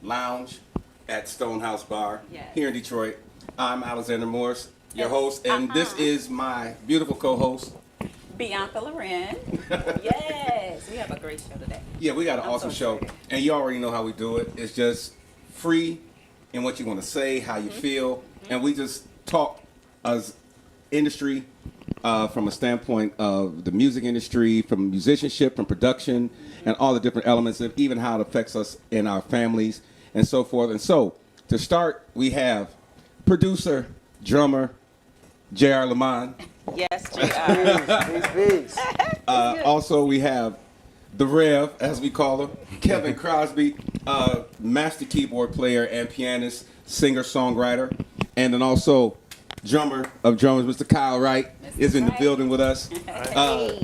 Lounge at Stonehouse Bar Yes. here in Detroit. I'm Alexander Morris, your host, and this is my beautiful co-host, Bianca Loren. Yes, we have a great show today. Yeah, we got an awesome show, and you already know how we do it. It's just free in what you want to say, how you feel, and we just talk as industry from a standpoint of the music industry, from musicianship, from production, and all the different elements of even how it affects us in our families and so forth. And so, to start, we have producer, drummer, J.R. Lamont. Yes, JR. Peace. Also, we have the Rev, as we call him, Kevin Crosby, master keyboard player and pianist, singer, songwriter, and then also drummer of drummers, Mr. Kyle Wright, is in the building with us.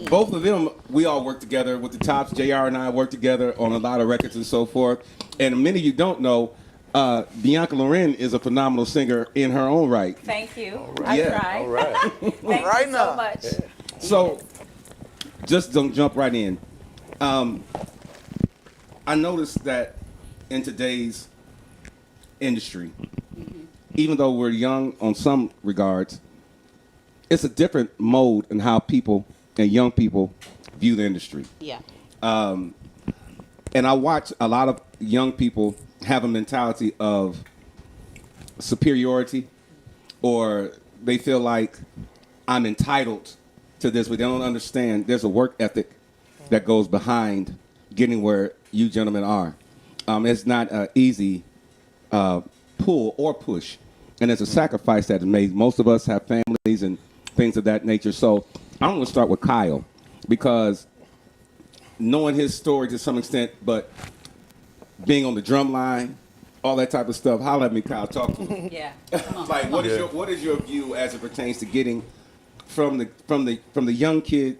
Both of them, we all work together with the Tops. JR and I work together on a lot of records and so forth. And many of you don't know, Bianca Loren is a phenomenal singer in her own right. Thank you. Right. I tried. All right. Thank Right you now. so much. So, just don't jump right in. I noticed that in today's industry, even though we're young on some regards, it's a different mode in how people and young people view the industry. Yeah. And I watch a lot of young people have a mentality of superiority, or they feel like I'm entitled to this, but they don't understand there's a work ethic that goes behind getting where you gentlemen are. It's not an easy pull or push, and it's a sacrifice that is made. Most of us have families and things of that nature. So I'm going to start with Kyle, because knowing his story to some extent, but being on the drum line, all that type of stuff. Holler at me, Kyle. Talk to me. Yeah. Like, what is your view as it pertains to getting from the young kid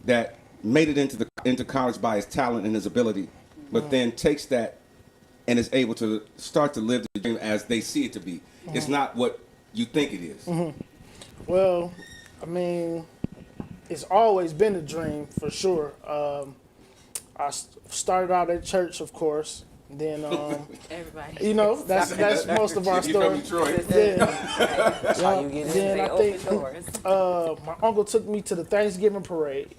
that made it into college by his talent and his ability, but then takes that and is able to start to live the dream as they see it to be. It's not what you think it is. Well, I mean, it's always been a dream for sure. I started out at church, of course. Then, Everybody. you know, that's most of our If you're from story. Detroit. Then, how you get in. then They I open think doors. my uncle took me to the Thanksgiving parade,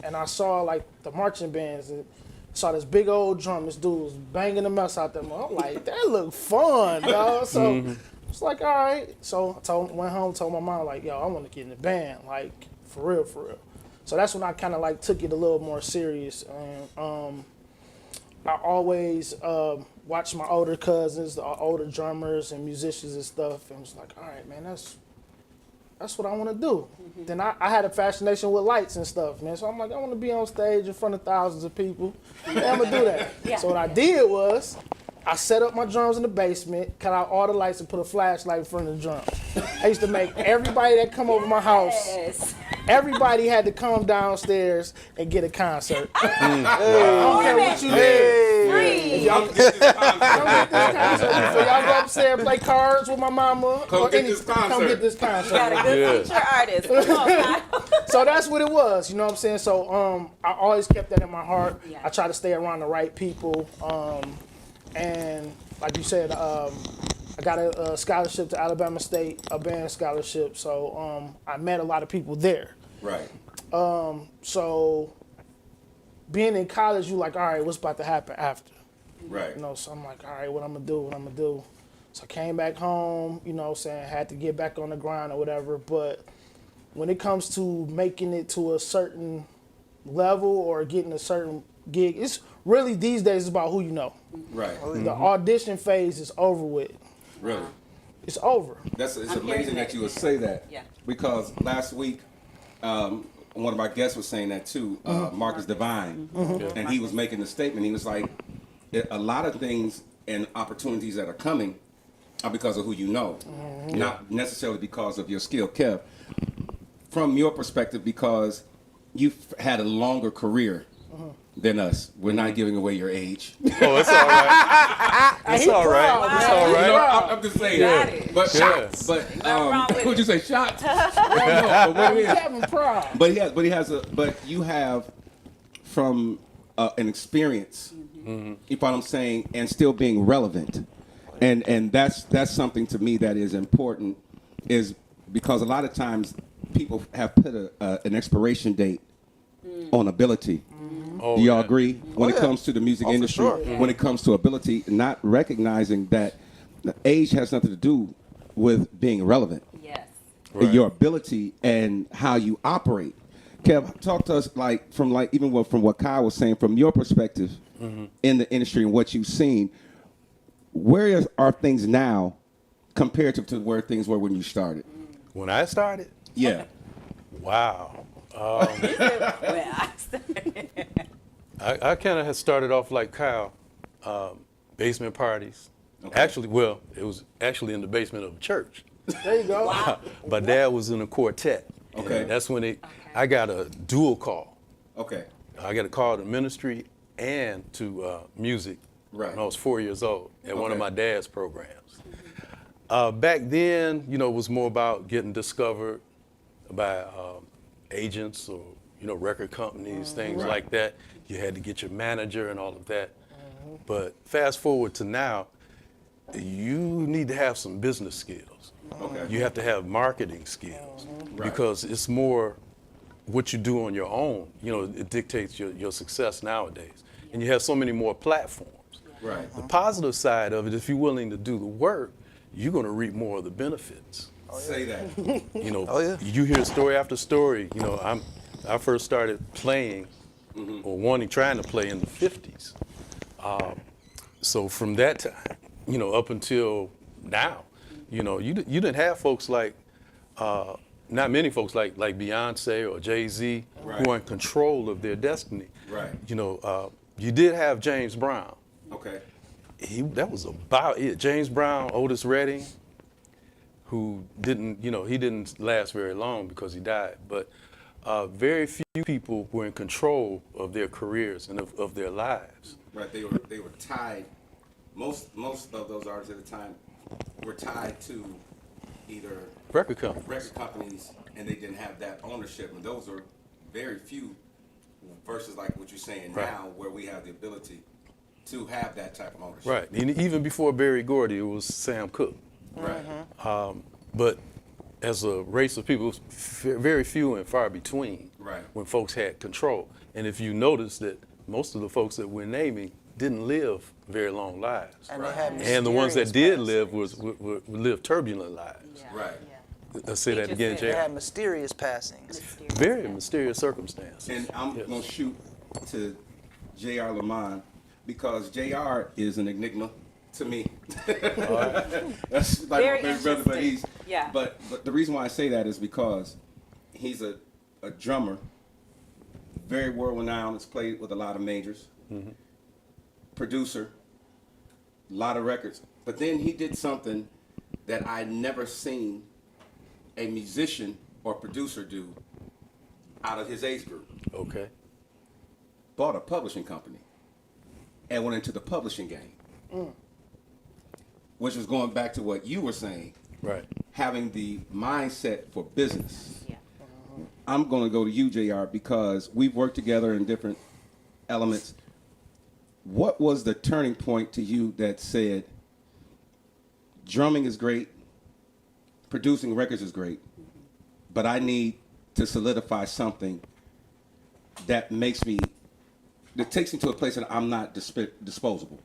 and I saw like the marching bands and saw this big old drum. This dude was banging the mess out there. I'm like, that looked fun, dog. So it's like, all right. So I went home, told my mom like, yo, I want to get in the band, like for real, for real. So that's when I kind of like took it a little more serious. And I always watched my older cousins, the older drummers and musicians and stuff, and was like, all right, man, that's what I want to do. Then I had a fascination with lights and stuff, man. So I'm like, I want to be on stage in front of thousands of people. Yeah, I'm going to do that. Yeah. So what I did was I set up my drums in the basement, cut out all the lights, and put a flashlight in front of the drum. I used to make everybody that come over my house, Yes. everybody had to come downstairs and get a concert. I don't care what you did. Free. Y'all get this concert. So y'all go upstairs and play cards with my mama. Come get this concert. Come get this concert. Got a good feature artist. Come on, Kyle. So that's what it was, you know what I'm saying? So I always kept that in my heart. Yeah. I try to stay around the right people. And like you said, I got a scholarship to Alabama State, a band scholarship. So I met a lot of people there. Right. So being in college, you like, all right, what's about to happen after? Right. You know, so I'm like, all right, what I'm gonna do? So I came back home, you know what I'm saying, had to get back on the grind or whatever. But when it comes to making it to a certain level or getting a certain gig, it's really these days it's about who you know. Right. The audition phase is over with. Really. It's over. It's I'm amazing hearing that that. you would say that. Yeah. Because last week, one of my guests was saying that too, Marcus Divine, and he was making the statement. He was like, a lot of things and opportunities that are coming are because of who you know, not necessarily because of your skill. Kev, from your perspective, because you've had a longer career than us. We're not giving away your age. Oh, it's all right. It's all right. It's all You know, right. I'm just saying. Got it. But Yes. but wrong with would it. you say shots? No, but what it is. Having pride. But he has a. But you have, from an experience You follow what I'm saying? And still being relevant. And that's something to me that is important, is because a lot of times people have put an expiration date on ability. Oh, Do y'all yeah. agree? When it yeah. comes to the music Oh, for industry, sure. when it comes to ability, not recognizing that age has nothing to do with being relevant. Yes. Right. Your ability and how you operate. Kev, talk to us from what Kyle was saying, from your perspective in the industry and what you've seen. Where are things now comparative to where things were when you started? When I started, Yeah. wow. When I started. I kind of had started off like Kyle, basement parties. Okay. Actually, well, it was actually in the basement of a church. There you go. Wow. My dad was in a quartet. Okay. And that's when I got a dual call. Okay. I got a call to ministry and to music Right. when I was 4 years old at one of Okay. my dad's programs. Back then, it was more about getting discovered by agents or, record companies, things Right. like that. You had to get your manager and all of that. But fast forward to now, you need to have some business skills. Okay. You have to have marketing skills Right. because it's more what you do on your own. It dictates your success nowadays. And you have so many more platforms. Right. The positive side of it, if you're willing to do the work, you're going to reap more of the benefits. Say that. Oh, yeah. You hear story after story. I first started playing or trying to play in the 50s. So from that time, up until now, you didn't have folks like, not many folks like Beyonce or Jay-Z Right. who are in control of their destiny. Right. You did have James Brown. Okay. That was about it. James Brown, Otis Redding, who he didn't last very long because he died. But very few people were in control of their careers and of their lives. Right. They were tied. Most of those artists at the time were tied to either Record companies. record companies, and they didn't have that ownership. And those are very few versus like what you're saying Right. now, where we have the ability to have that type of ownership. Right. And even before Berry Gordy, it was Sam Cooke. Right. But as a race of people, it was very few and far between Right. when folks had control. And if you notice that most of the folks that we're naming didn't live very long lives. And they had And the ones that mysterious did live passings. lived turbulent lives. Yeah. Right. Yeah. Let's say that just again, said They Jay. had mysterious passings. Mysterious. Very mysterious circumstances. And I'm Yes. gonna shoot to J.R. Lamont because J.R. is an enigma to me. That's like Very my favorite brother, but interesting. Yeah. But the reason why I say that is because he's a drummer, very world renowned. Has played with a lot of majors, producer, a lot of records. But then he did something that I never seen a musician or producer do out of his age group. Okay. Bought a publishing company and went into the publishing game. Which was going back to what you were saying, Right. having the mindset for business. Yeah. I'm going to go to you, JR, because we've worked together in different elements. What was the turning point to you that said, drumming is great, producing records is great, but I need to solidify something that takes me to a place that I'm not disposable?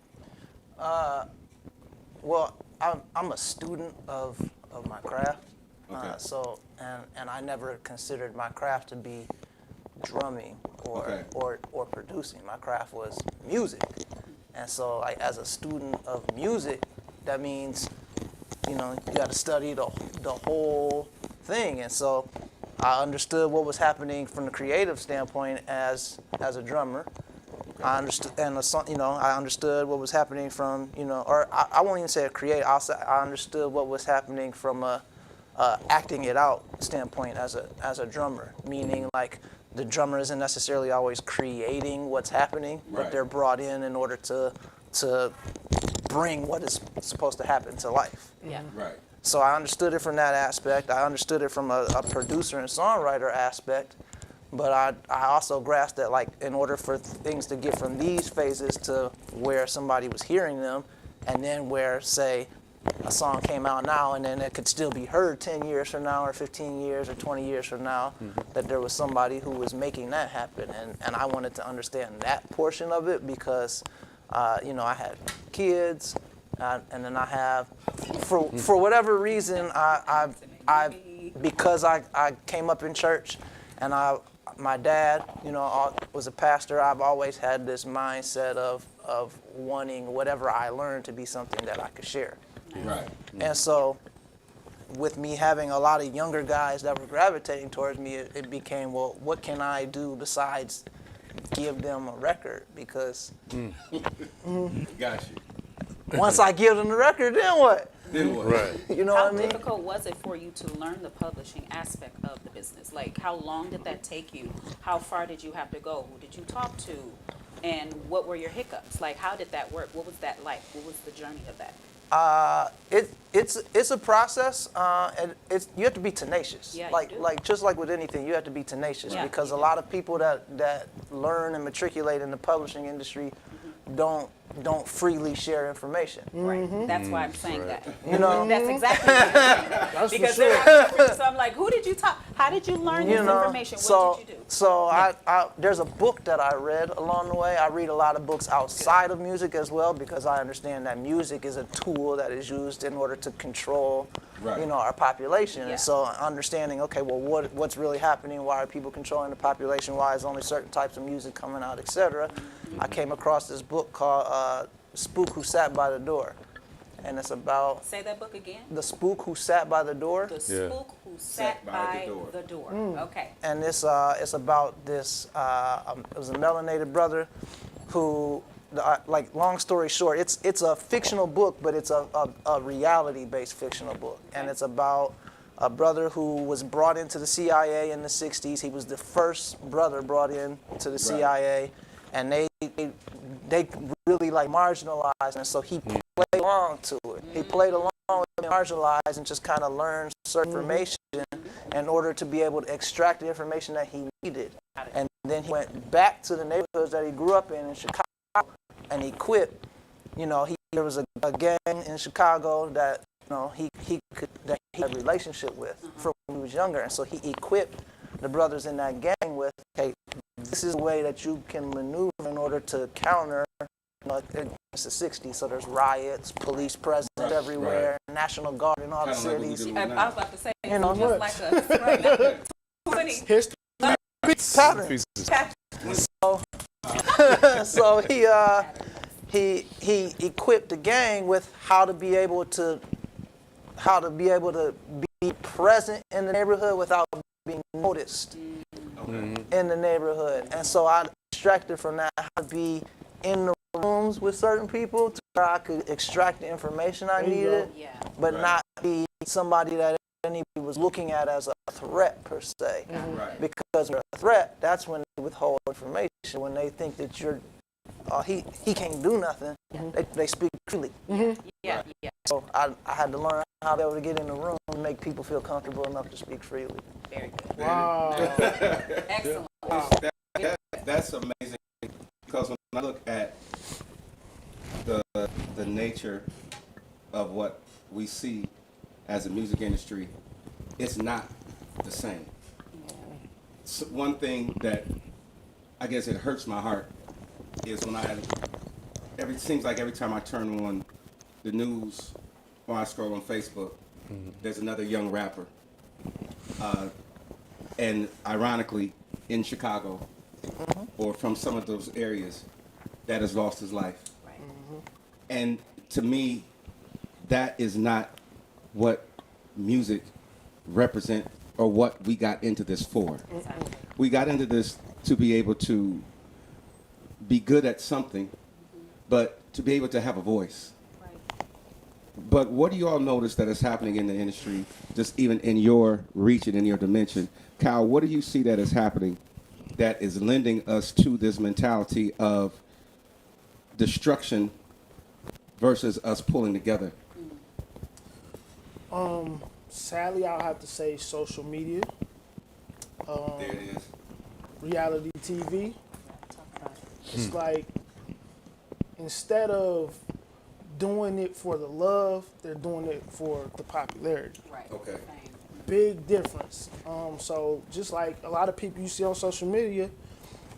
Well, I'm a student of my craft. Okay. So and I never considered my craft to be drumming Okay. or producing. My craft was music. And so like as a student of music, that means you got to study the whole thing. And so I understood what was happening from the creative standpoint as a drummer. I understood, and I understood what was happening from, or I won't even say a creative. I understood what was happening from a acting it out standpoint as a drummer. Meaning, like the drummer isn't necessarily always creating what's happening, Right. but they're brought in order to bring what is supposed to happen to life. Yeah. Right. So I understood it from that aspect. I understood it from a producer and songwriter aspect. But I also grasped that, like, in order for things to get from these phases to where somebody was hearing them, and then where, say, a song came out now and then it could still be heard 10 years from now or 15 years or 20 years from now, that there was somebody who was making that happen. And I wanted to understand that portion of it because, you know, I had kids, and then I have, for whatever reason, because I came up in church and my dad, you know, was a pastor, I've always had this mindset of wanting whatever I learned to be something that I could share. Right. And so with me having a lot of younger guys that were gravitating towards me, it became, well, what can I do besides give them a record? Because Got you. once I give them the record, then what? Then what? Right. You know How what I mean? difficult was it for you to learn the publishing aspect of the business? Like, how long did that take you? How far did you have to go? Who did you talk to? And what were your hiccups? Like, how did that work? What was that like? What was the journey of that? It's a process, and you have to be tenacious. Yeah, you like do. just like with anything, you have to be tenacious Yeah, because you a do. lot of people that learn and matriculate in the publishing industry don't freely share information. Right. That's why I'm saying Right. that. You know, That's exactly what I'm saying. That's for Because sure. they're so I'm like, who did you talk? How did you learn you this know. information? So What did you do? so I there's a book that I read along the way. I read a lot of books outside of music as well because I understand that music is a tool that is used in order to control, Right. you know, our population. Yeah. And so understanding, okay, well, what's really happening? Why are people controlling the population? Why is only certain types of music coming out, etc. I came across this book called Spook Who Sat by the Door. And it's about Say that book again. the spook who sat by the door. The Yeah. spook who sat by the door. Okay. And it's about this, it was a melanated brother who, like, long story short, it's a fictional book, but it's a reality-based fictional book. And it's about a brother who was brought into the CIA in the 60s. He was the first brother brought in to the CIA, and they really, like, marginalized, and so he played along to it. He played along with being marginalized and just kind of learned certain information in order to be able to extract the information that he needed. And then he went back to the neighborhoods that he grew up in Chicago, and he quit. You know, there was a gang in Chicago that, you know, he had a relationship with from when he was younger, and so he equipped the brothers in that gang with, okay, this is the way that you can maneuver in order to counter, you know, it's the 60s, so there's riots, police presence everywhere, National Guard in all the Kinda like what we cities. do I now. was about to say, You know, just like a right now, 20 History. Pattern. Pieces. So he equipped the gang with how to be able to be present in the neighborhood without being noticed in the neighborhood. And so I extracted from that how to be in the rooms with certain people to where I could extract the information I There you needed, Yeah. but Right. not be somebody that anybody was looking at as a threat per se. Right. Because you're a threat, that's when they withhold information. When they think that you're, he can't do nothing, they speak freely. Yeah. Yeah. So I had to learn how to be able to get in the room and make people feel comfortable enough to speak freely. Very good. Wow. Excellent. That's amazing because when I look at the nature of what we see as a music industry, it's not the same. One thing that I guess it hurts my heart is when seems like every time I turn on the news or I scroll on Facebook, there's another young rapper. And ironically, in Chicago or from some of those areas that has lost his life. Right. And to me, that is not what music represent or what we got into this for. Exactly. We got into this to be able to be good at something, but to be able to have a voice. Right. But what do you all notice that is happening in the industry, just even in your reach and in your dimension? Kyle, what do you see that is happening that is lending us to this mentality of destruction versus us pulling together? Sadly, I'll have to say social media. There it is. reality TV. Talk about it. It's like instead of doing it for the love, they're doing it for the popularity. Right. Okay. Fame. Big difference. So just like a lot of people you see on social media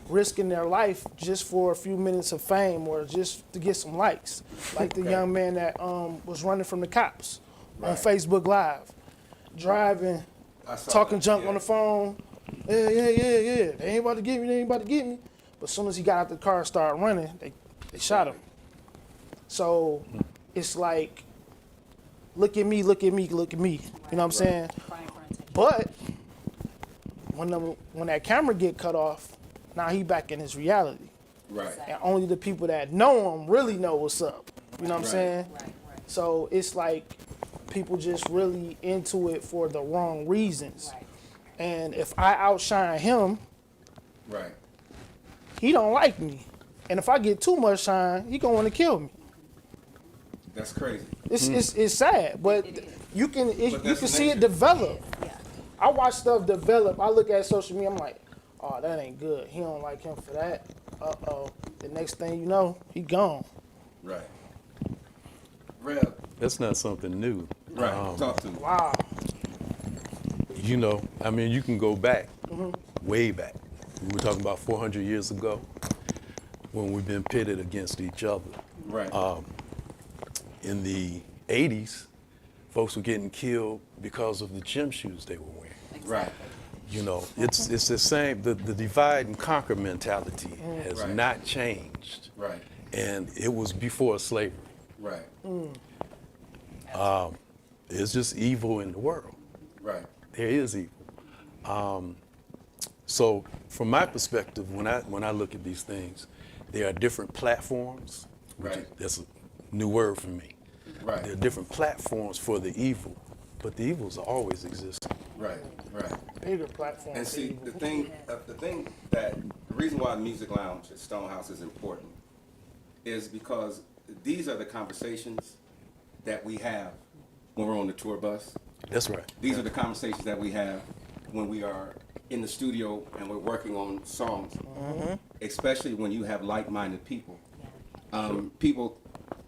risking their life just for a few minutes of fame or just to get some likes. Like the young man that was running from the cops on Facebook Live, driving, talking junk on the phone. Yeah. They ain't about to get me, But as soon as he got out the car and started running, they shot him. So it's like, look at me. You know what I'm saying? Crying for attention. But when that camera get cut off, now he back in his reality. Right. And only the people that know him really know what's up. You know what I'm saying? Right. So it's like people just really into it for the wrong reasons. Right. And if I outshine him, Right. he don't like me. And if I get too much shine, he gonna want to kill me. That's crazy. It's sad, but It is. you can But you that's can see it nature. develop. Yeah. I watch stuff develop. I look at social media. I'm like, oh, that ain't good. He don't like him for that. The next thing you know, he gone. Right. Rev. That's not something new. Right. Talk to me. Wow. You know, I mean, you can go back, way back. We were talking about 400 years ago when we've been pitted against each other. Right. In the 80s, folks were getting killed because of the gym shoes they were wearing. Right. You know, it's the same, the divide and conquer mentality has Right. not changed. Right. And it was before slavery. Right. It's just evil in the world. Right. There is evil. So from my perspective, when I look at these things, there are different platforms. Right. That's a new word for me. Right. There are different platforms for the evil, but the evils are always existing. Right. Right. Bigger platform. And for see, evil. the reason why Music Lounge at Stonehouse is important is because these are the conversations that we have when we're on the tour bus. That's right. These are the conversations that we have when we are in the studio and we're working on songs, especially when you have like-minded people. People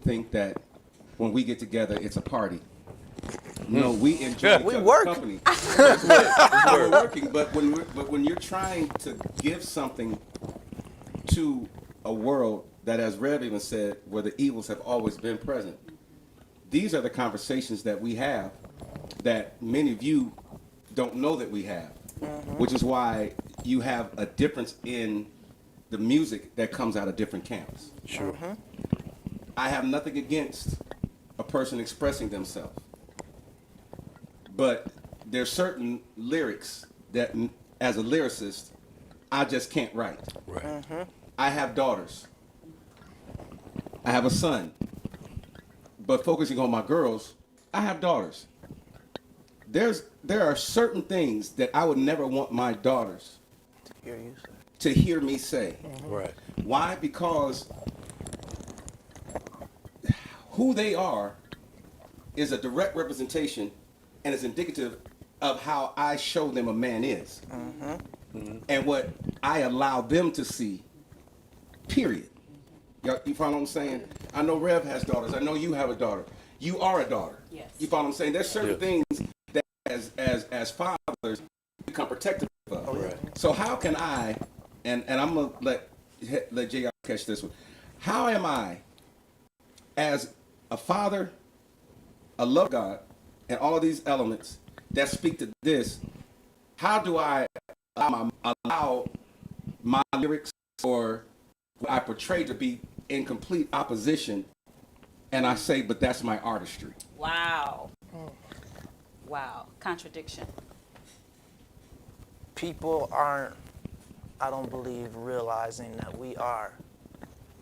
think that when we get together, it's a party. No, we enjoy each We other's work. company. That's right. We're working, but when you're trying to give something to a world that, as Rev even said, where the evils have always been present, these are the conversations that we have that many of you don't know that we have, which is why you have a difference in the music that comes out of different camps. Sure. I have nothing against a person expressing themselves, but there's certain lyrics that, as a lyricist, I just can't write. Right. I have daughters. I have a son. But focusing on my girls, I have daughters. There are certain things that I would never want my daughters Hear you say. to hear me say. Right. Why? Because who they are is a direct representation and is indicative of how I show them a man is. And what I allow them to see, period. You follow what I'm saying? I know Rev has daughters. I know you have a daughter. You are a daughter. Yes. You follow what I'm saying? There's certain things that as fathers become protective of. Right. So how can I, and I'm gonna let JR catch this one. How am I, as a father, a love of God, and all of these elements that speak to this, how do I allow my lyrics or what I portray to be in complete opposition, and I say, but that's my artistry? Wow. Wow. Contradiction. People aren't, I don't believe, realizing that we are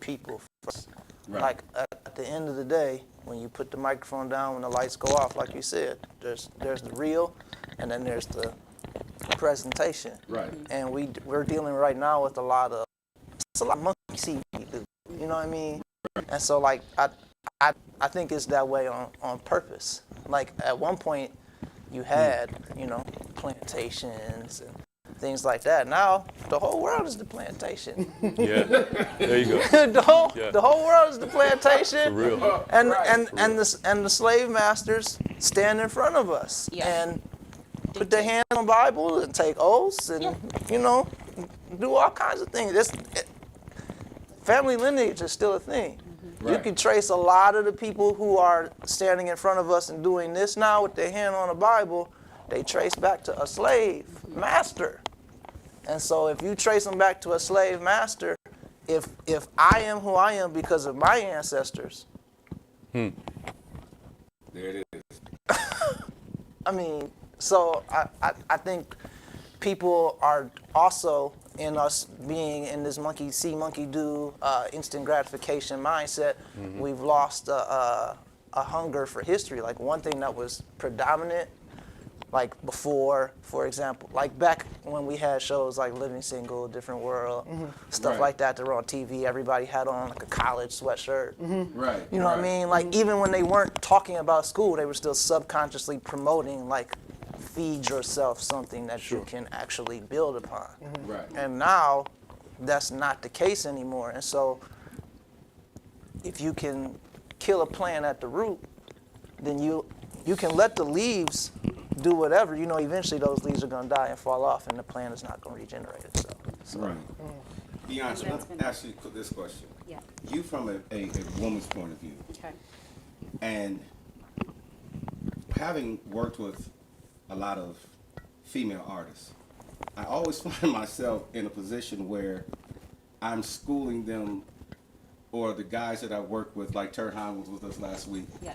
people first. Right. Like at the end of the day, when you put the microphone down, when the lights go off, like you said, there's the real, and then there's the presentation. Right. And we're dealing right now with a lot of monkey see, you know what I mean? And so like I think it's that way on purpose. Like at one point you had, plantations and things like that. Now the whole world is the plantation. Yeah. There you go. The whole world is the plantation. For real. And the slave masters stand in front of us and put their hand on the Bible and take oaths and do all kinds of things. Family lineage is still a thing. Right. You can trace a lot of the people who are standing in front of us and doing this now with their hand on the Bible. They trace back to a slave master. And so if you trace them back to a slave master, if I am who I am because of my ancestors, there it is. I mean, so I think people are also in us being in this monkey see, monkey do, instant gratification mindset. We've lost a hunger for history. Like one thing that was predominant, like before, for example, like back when we had shows like Living Single, Different World, stuff like that were on TV, everybody had on like a college sweatshirt. Right. You know what I mean? Like even when they weren't talking about school, they were still subconsciously promoting like feed yourself something that you can actually build upon. Right. And now that's not the case anymore. And so if you can kill a plant at the root, then you can let the leaves do whatever. Eventually those leaves are going to die and fall off, and the plant is not going to regenerate itself. So. Right. Beyonce, let me ask you this question. Yeah. You from a woman's point of view, Okay. and having worked with a lot of female artists, I always find myself in a position where I'm schooling them, or the guys that I work with, like Turhan was with us last week. Yeah.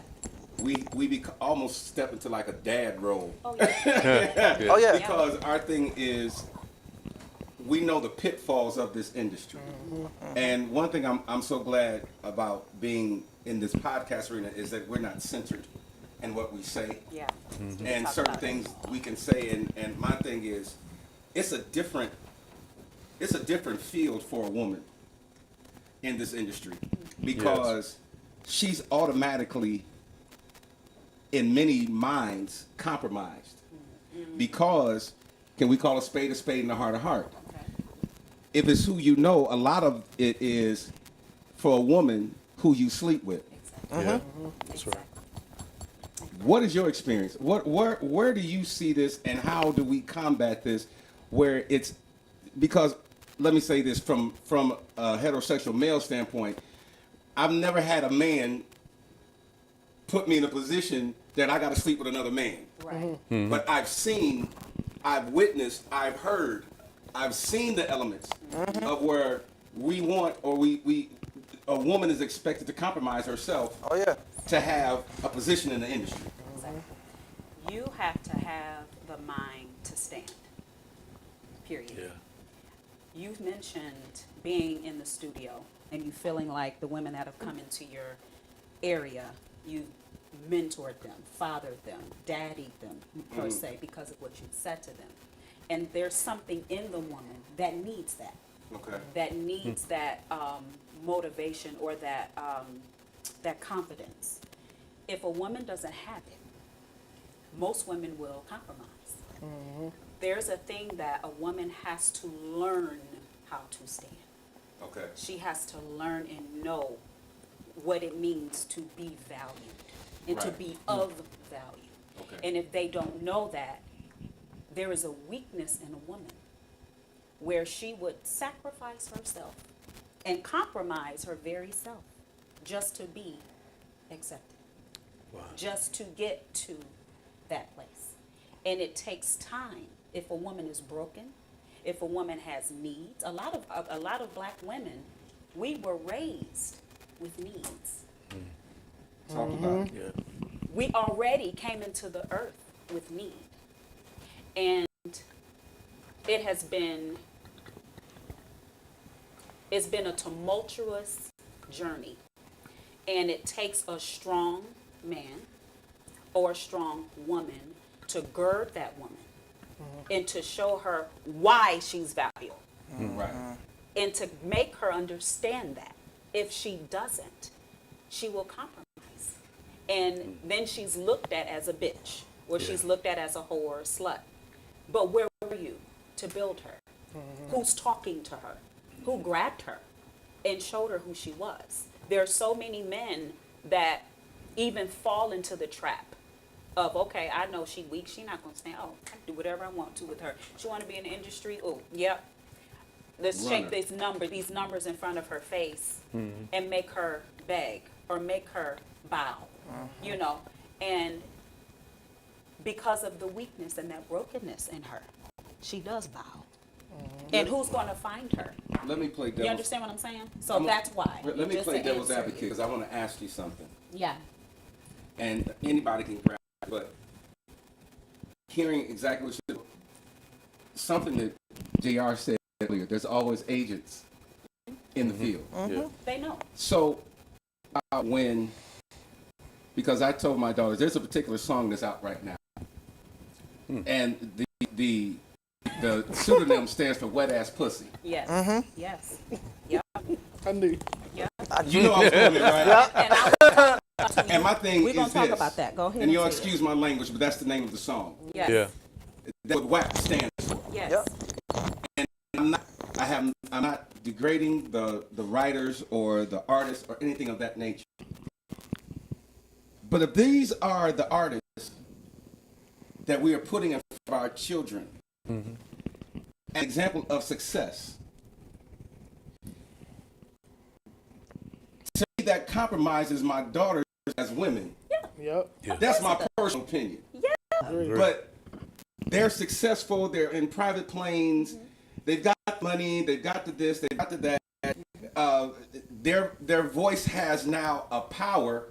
We almost step into like a dad role. Oh yeah. Oh yeah. Because our thing is, we know the pitfalls of this industry. And one thing I'm so glad about being in this podcast arena is that we're not centered in what we say. Yeah. And Talk certain about it. things we can say, and my thing is, it's a different field for a woman in this industry, because she's automatically, in many minds, compromised. Because, can we call a spade and a heart? Okay. If it's who you know, a lot of it is for a woman who you sleep with. Exactly. Yeah. That's right. What is your experience? Where do you see this, and how do we combat this? Where it's, because let me say this from a heterosexual male standpoint, I've never had a man put me in a position that I got to sleep with another man. Right. But I've seen, I've witnessed, I've heard, I've seen the elements of where we want, or a woman is expected to compromise herself Oh yeah. to have a position in the industry. Exactly. You have to have the mind to stand. Period. Yeah. You've mentioned being in the studio and you feeling like the women that have come into your area, you mentored them, fathered them, daddied them, per se, because of what you said to them. And there's something in the woman that needs that. Okay. That needs that motivation, or that confidence. If a woman doesn't have it, most women will compromise. There's a thing that a woman has to learn how to stand. Okay. She has to learn and know what it means to be valued and to Right. be of value. Okay. And if they don't know that, there is a weakness in a woman where she would sacrifice herself and compromise her very self just to be accepted, just to get to that place. And it takes time. If a woman is broken, if a woman has needs, a lot of black women, we were raised with needs. Talk about it. Yeah. We already came into the earth with need. And it's been a tumultuous journey. And it takes a strong man or a strong woman to gird that woman and to show her why she's valuable. Right. And to make her understand that if she doesn't, she will compromise. And then she's looked at as a bitch, or she's looked at as a whore or slut. But where were you to build her, who's talking to her, who grabbed her and showed her who she was. There are so many men that even fall into the trap of, okay, I know she weak, she not gonna stand, oh, I can do whatever I want to with her. She wanna be in the industry, oh, yep. Let's shake these numbers in front of her face and make her beg or make her bow, you know, and because of the weakness and that brokenness in her, she does bow. And who's gonna find her? Let me play You devil's. understand what I'm saying? So that's why. Let me Just play to devil's answer advocate you. because I want to ask you something, Yeah. and anybody can grab it, but hearing exactly what you something that Jr. said earlier. There's always agents in the field. Yeah. They know. So because I told my daughters there's a particular song that's out right now, and the pseudonym stands for wet ass pussy. Yes. Yes. Yep. I knew. Yep. You know I was going there, right? And I And my thing We're gonna is talk this, about that. Go ahead. and you'll say it. excuse my language, but that's the name of the song. Yes. Yeah. That's what WAP stands for. Yes. Yep. I'm not degrading the writers or the artists or anything of that nature. But if these are the artists that we are putting in front of our children, an example of success, to me that compromises my daughters as women. Yep. That's my personal opinion. Agree. But they're successful. They're in private planes. They've got money. They've got to this. They've got to that. Their voice has now a power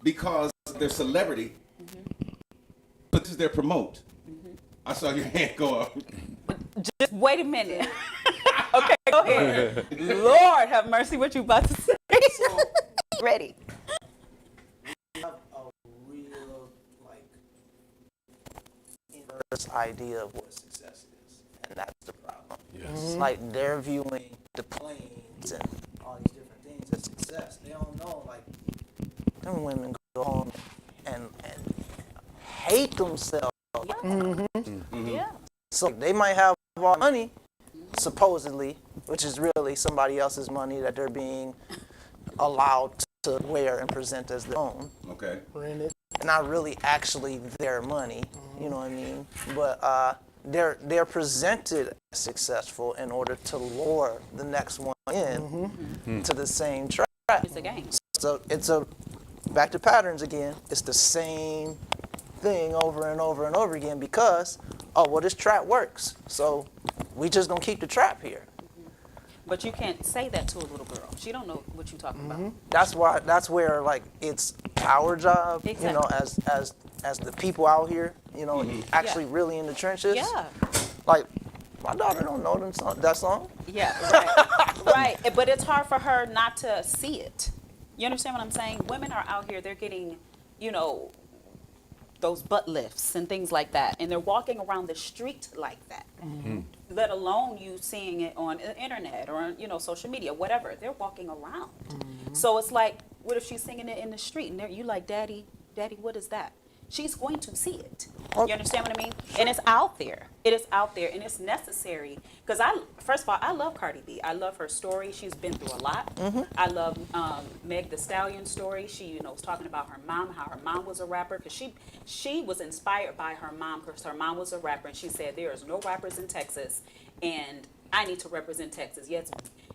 because of their celebrity. But this is their promote. I saw your hand go up. Just wait a minute. Okay, go ahead. Lord have mercy. What you about to say? Ready. Have a real inverse idea of what success is, and that's the problem. Yes. Like they're viewing the planes and all these different things as success. They don't know them women go home and hate themselves. Yeah. So they might have all the money, supposedly, which is really somebody else's money that they're being allowed to wear and present as their own. Okay. Rented. Not really actually their money, you know what I mean? But they're presented as successful in order to lure the next one in to the same track. It's a game. So it's back to patterns again. It's the same thing over and over and over again because, this trap works. So we just gonna keep the trap here. But you can't say that to a little girl. She don't know what you're talking about. That's where it's our job, Exactly. as the people out here, actually really in the trenches. Yeah. Like my daughter don't know that song. Yeah, right. Right. But it's hard for her not to see it. You understand what I'm saying? Women are out here, they're getting, those butt lifts and things like that. And they're walking around the street like that. Let alone you seeing it on the internet or, social media, whatever. They're walking around. So it's like, what if she's singing it in the street and you like, Daddy, what is that? She's going to see it. You understand what I mean? And it's out there. It is out there, and it's necessary. Because first of all, I love Cardi B. I love her story. She's been through a lot. I love Meg Thee Stallion's story. She, was talking about her mom, how her mom was a rapper. Because she was inspired by her mom, because her mom was a rapper, and she said, there is no rappers in Texas, and I need to represent Texas. Yes,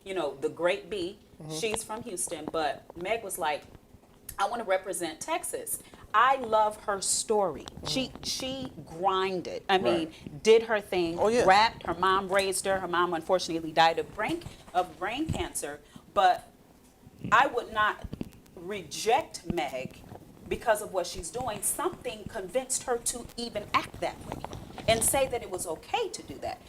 the great B, she's from Houston, but Meg was like, I want to represent Texas. I love her story. She grinded. I mean, did her thing, rapped. Her mom raised her. Her mom unfortunately died of brain cancer. But I would not reject Meg because of what she's doing. Something convinced her to even act that way and say that it was okay to do that.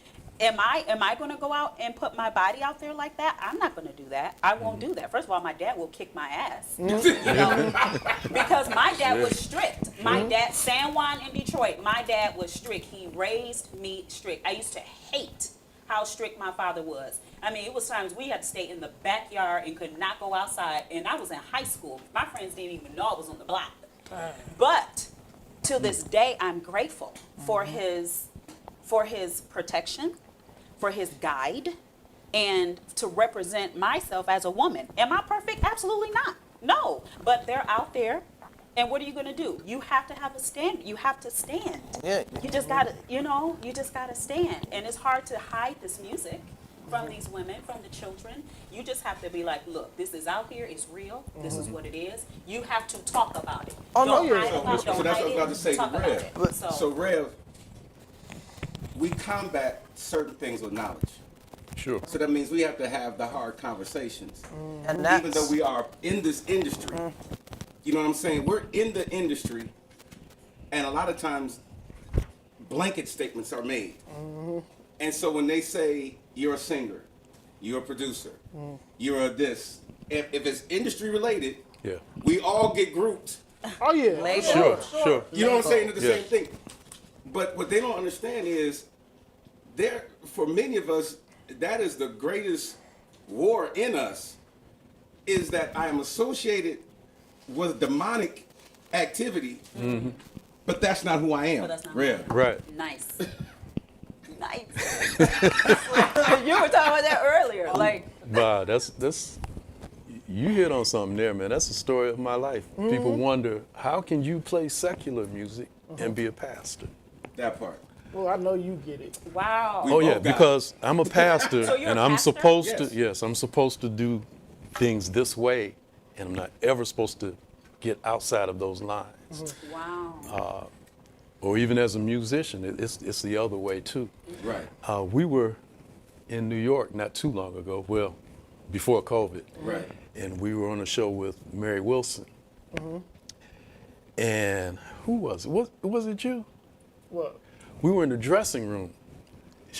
Am I going to go out and put my body out there like that? I'm not going to do that. I won't do that. First of all, my dad will kick my ass, because my dad was strict. My dad, San Juan in Detroit, my dad was strict. He raised me strict. I used to hate how strict my father was. I mean, it was times we had to stay in the backyard and could not go outside. And I was in high school. My friends didn't even know I was on the block. But to this day, I'm grateful for his protection, for his guide and to represent myself as a woman. Am I perfect? Absolutely not. No. But they're out there. And what are you going to do? You have to have a stand. You have to stand. Yeah. You just got to, you just got to stand. And it's hard to hide this music from these women, from the children. You just have to be like, look, this is out here. It's real. This is what it is. You have to talk about it. Oh, no, Don't yeah. hide about it. So Don't that's what I hide was it. about to say to Talk about Rev. it. So Rev, we combat certain things with knowledge. Sure. So that means we have to have the hard conversations. And that's, Even though we are in this industry, you know what I'm saying? We're in the industry, and a lot of times blanket statements are made. And so when they say you're a singer, you're a producer, you're a this, if it's industry related, Yeah. we all get grouped. Oh yeah. Label. Sure. You know what I'm saying? It's the Yeah. same thing. But what they don't understand is, for many of us, that is the greatest war in us, is that I am associated with demonic activity, but that's not who I am. But that's not Real. Right. Nice. Nice. You were talking about that earlier. Like, Wow, that's you hit on something there, man. That's the story of my life. People wonder, how can you play secular music and be a pastor? That part. Well, I know you get it. wow. We Oh yeah, both got it. because I'm a pastor So you're and a I'm pastor? supposed Yes. to I'm supposed to do things this way, and I'm not ever supposed to get outside of those lines. Wow. Or even as a musician, it's the other way too. Right. We were in New York not too long ago, well, before COVID. Right. And we were on a show with Mary Wilson. And who was it? Was it you? What? We were in the dressing room.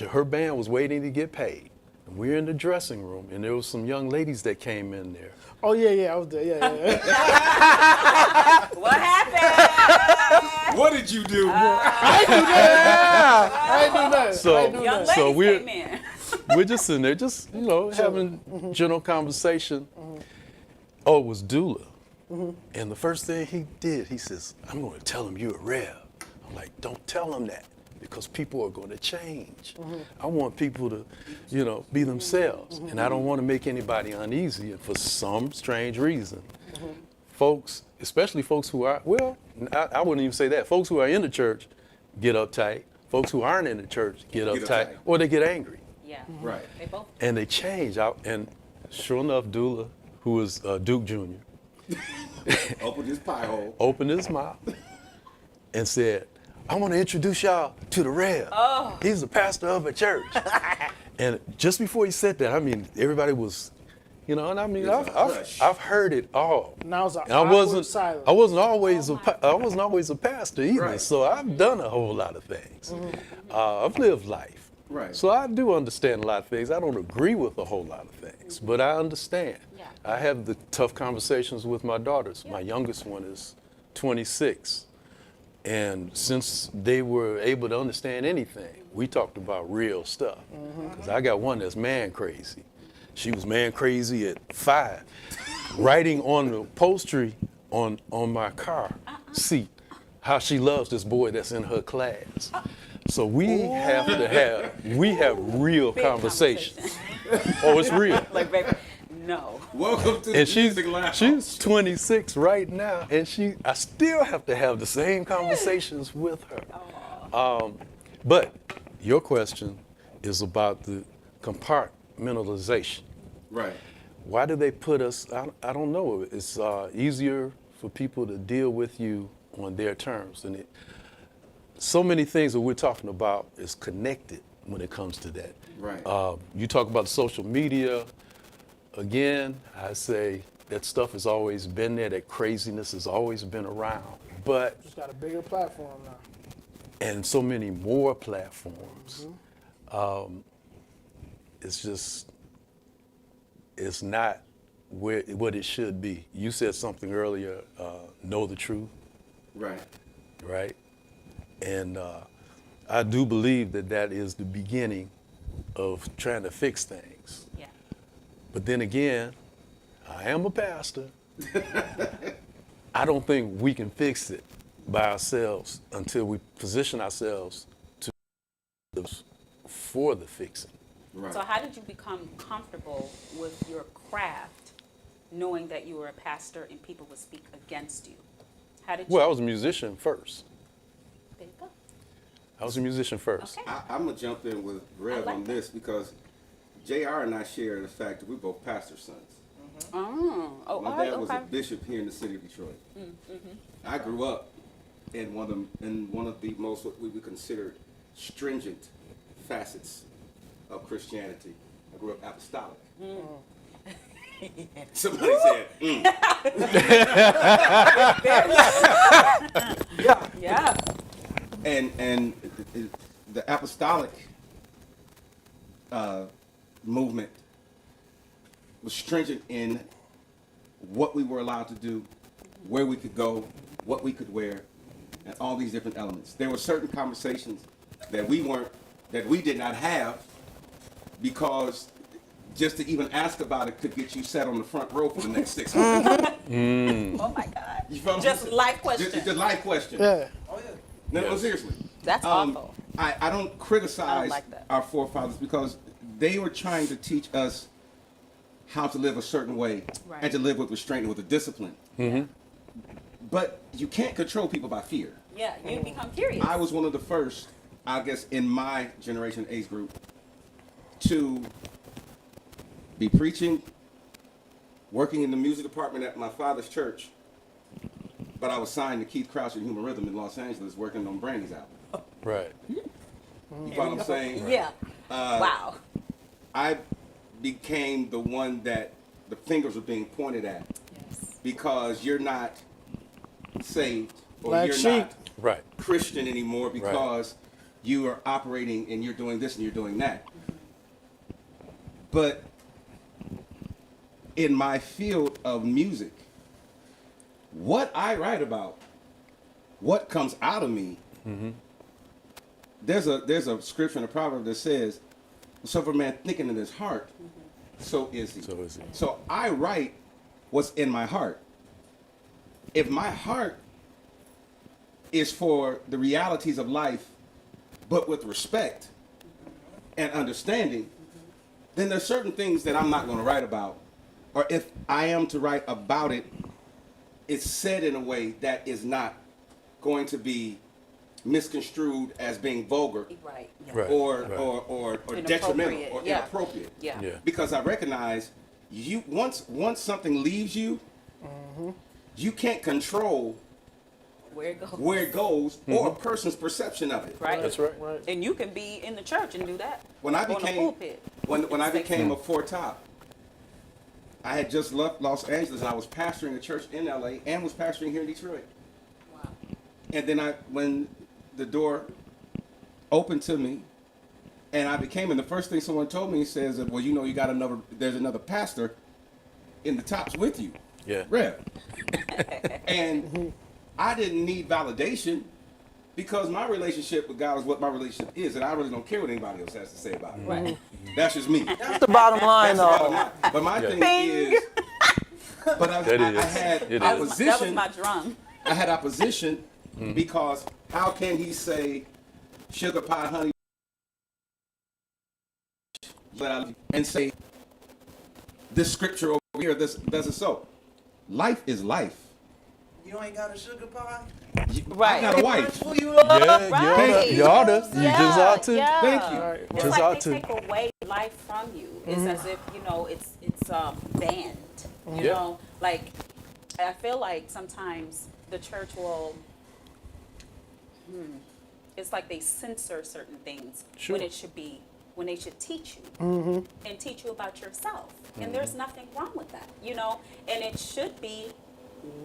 Her band was waiting to get paid. And we were in the dressing room, and there was some young ladies that came in there. Oh yeah, I was there. Yeah. What happened? What did you do? I ain't do nothing. So- I ain't do Young nothing. ladies we're- came in. We're just sitting there, just, having general conversation. Oh, it was Dula. And the first thing he did, he says, I'm going to tell him you're a Rev. I'm like, don't tell him that, because people are going to change. I want people to, be themselves. And I don't want to make anybody uneasy. And for some strange reason, folks, especially folks who are, I wouldn't even say that. Folks who are in the church get uptight. Folks who aren't in the church get Get uptight, uptight. or they get angry. Yeah. Right. They both. And they change out. And sure enough, Dula, who was Duke Jr., Open this pie hole. opened his mouth and said, I want to introduce y'all to the Rev. Oh. He's the pastor of a church. And just before he said that, everybody was, and There's a hush. I've heard it all. Now it's an And I awkward silence. wasn't always I wasn't always a pastor either. Right. So I've done a whole lot of things. I've lived life. Right. So I do understand a lot of things. I don't agree with a whole lot of things, but I understand. Yeah. I have the tough conversations with my daughters. My youngest one is 26. And since they were able to understand anything, we talked about real stuff. Because I got one that's man crazy. She was man crazy at 5, writing on the upholstery on my car seat how she loves this boy that's in her class. So we have real Big conversations. Oh, it's real. Like, baby, no. Welcome to the And music lounge. she's 26 right now, and I still have to have the same conversations with her. But your question is about the compartmentalization. Right. Why do they put us? I don't know. It's easier for people to deal with you on their terms, and so many things that we're talking about is connected when it comes to that. Right. You talk about social media. Again, I say that stuff has always been there. That craziness has always been around, but Just got a bigger platform now. and so many more platforms. It's not what it should be. You said something earlier. Know the truth, Right. right? And I do believe that is the beginning of trying to fix things. Yeah. But then again, I am a pastor. I don't think we can fix it by ourselves until we position ourselves for the fixing. Right. So how did you become comfortable with your craft, knowing that you were a pastor and people would speak against you? How did you? Well, I was a musician first. There you go. I was a musician first. Okay. I'm gonna jump in with Rev like on that. this because Jr. and I share the fact that we're both pastor sons. Oh, My all right, dad was okay. a bishop here in the city of Detroit. I grew up in one of the most what we would consider stringent facets of Christianity. I grew up apostolic. Somebody said, Yeah. and the apostolic movement was stringent in what we were allowed to do, where we could go, what we could wear, and all these different elements. There were certain conversations that we did not have because just to even ask about it could get you sat on the front row for the next 6 months. Oh my God. You feel what I'm Just saying? life questions. Just life questions. Yeah. No, Yes. seriously. That's awful. I don't criticize like that. our forefathers because they were trying to teach us how to live a certain way Right. and to live with restraint and with a discipline. But you can't control people by fear. Yeah, you become curious. I was one of the first, I guess, in my generation age group to be preaching, working in the music department at my father's church, but I was signed to Keith Crouch and Human Rhythm in Los Angeles working on Brandy's album. Right. You follow what I'm saying? Yeah. Wow. I became the one that the fingers were being pointed at Yes. because you're not saved or Black you're sheep. not Right. Christian anymore because you are operating and you're doing this and you're doing that. But in my field of music, what I write about, what comes out of me, there's a scripture in a proverb that says, "Whatsoever man thinking in his heart, so is he." So is he. So I write what's in my heart. If my heart is for the realities of life, but with respect and understanding, then there's certain things that I'm not going to write about. Or if I am to write about it, it's said in a way that is not going to be misconstrued as being vulgar Right. Yeah. Right. or detrimental or Yeah. inappropriate. Yeah. Yeah. Because I recognize you once something leaves you, you can't control Where it goes. where it goes or a person's perception of it. Right. That's right. Right. And you can be in the church and do that. When I On the became pulpit. when I It's became a like- four top, I had just left Los Angeles and I was pastoring a church in LA and was pastoring here in Detroit. Wow. And then when the door opened to me and I became, and the first thing someone told me says, well, you know, there's another pastor in the tops with you. Yeah. Rev. And I didn't need validation because my relationship with God is what my relationship is, and I really don't care what anybody else has to say about it. Right. That's just me. That's the bottom line, That's the bottom though. line. But my Yeah. thing Bing. is, but I That is. had It is. That was opposition. my drum. I had opposition because how can he say sugar pie honey and say this scripture over here this doesn't so? Life is life. You ain't got a sugar pie? Right. I got a wife. Who you love? Yeah, Right. you oughta. You just ought to. Yeah. Thank you. Right. It's Just like ought they to. take away life from you. It's as if, you know, it's banned. You Yeah. know, like I feel like sometimes the church will it's like they censor certain things Sure. when they should teach you and teach you about yourself. And there's nothing wrong with that, you know, and it should be